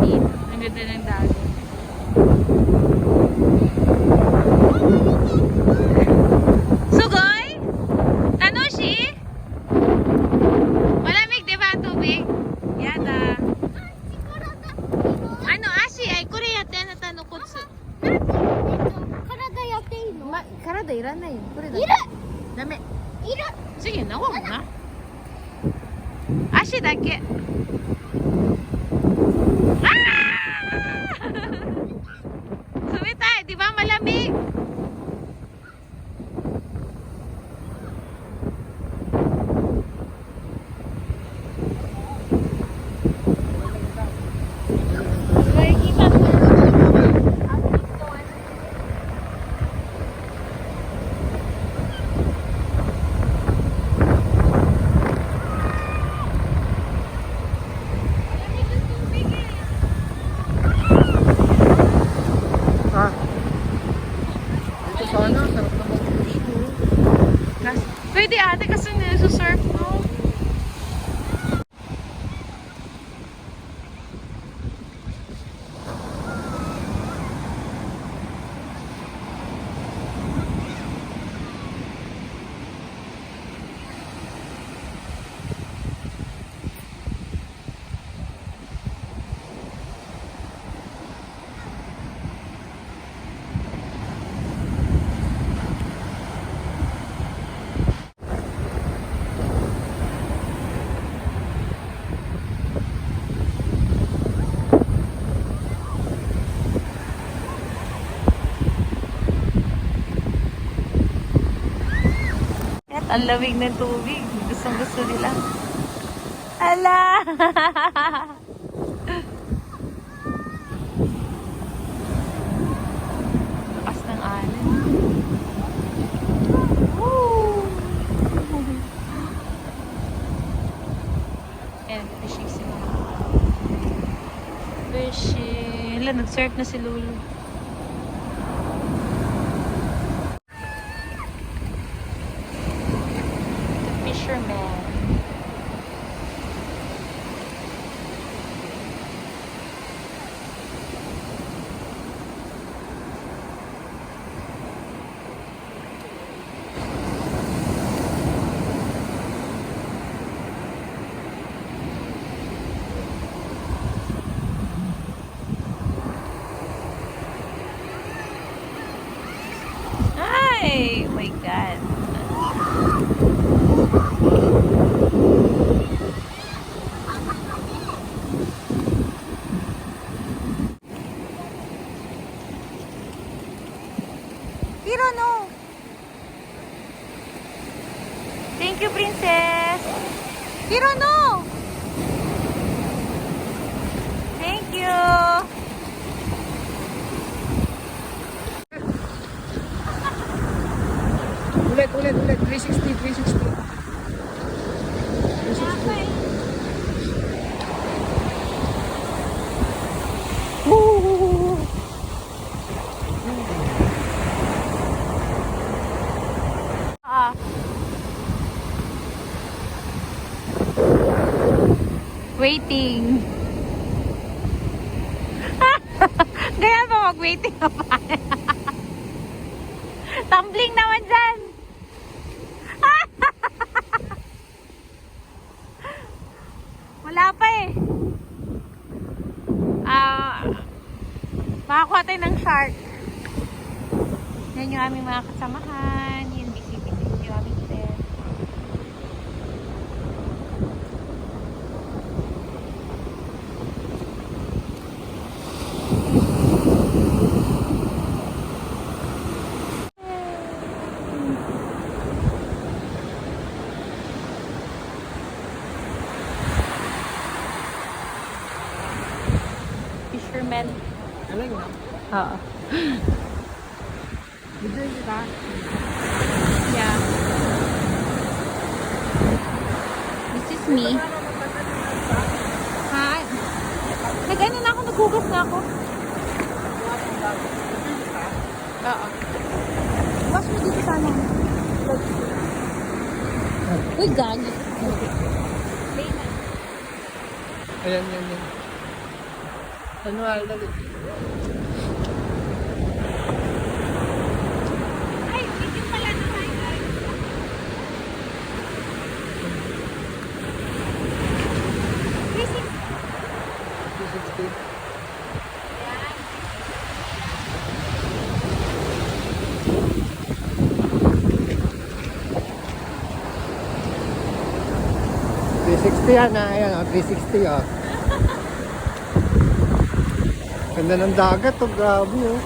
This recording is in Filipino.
kanina. Ang ganda ng dagat. Sugoy? Tanushi? Malamig, di ba ang tubig? Yata. Ano, Ashi? Ay, Korea te na tanukotsu. Karada yatteいいの? 体いらないよ。これだけ。いる! ダメ。いる! Sige, nawa mo na. Ashiだけ。Sumitay, di ba malamig? Sana, sarap na mag-fish mo. Pwede ate kasi nasa-surf no? Ang lamig ng tubig. Gustong-gusto nila. Ala! Lakas ng alon. Woo! Ayan, fishing sila. Fishing. Hala, nag-surf na si Lulu. Fisherman. Ay, oh my God. Hirono. Thank you, princess. Hirono. Thank you. Ulit. 360. 360. Woo! Waiting. Kaya ba mag-waiting ka pa? Tumbling naman dyan. Wala pa eh. Makakuha tayo ng shark. Yan yung aming mga kasamahan. Yung bisibisip yung aming set. Fisherman. Alam mo? Oo. Video kita. Yeah. This is me. Ha? Nag-ano na ako, naghugas na ako. Oo. Wash mo dito sana. Uy, gagi. Ayan. Ano, dali. Ay, video pala na tayo guys. 260. Ayan. Yan na, ayan, 360 ah. Ganda ng dagat, oh, grabe oh.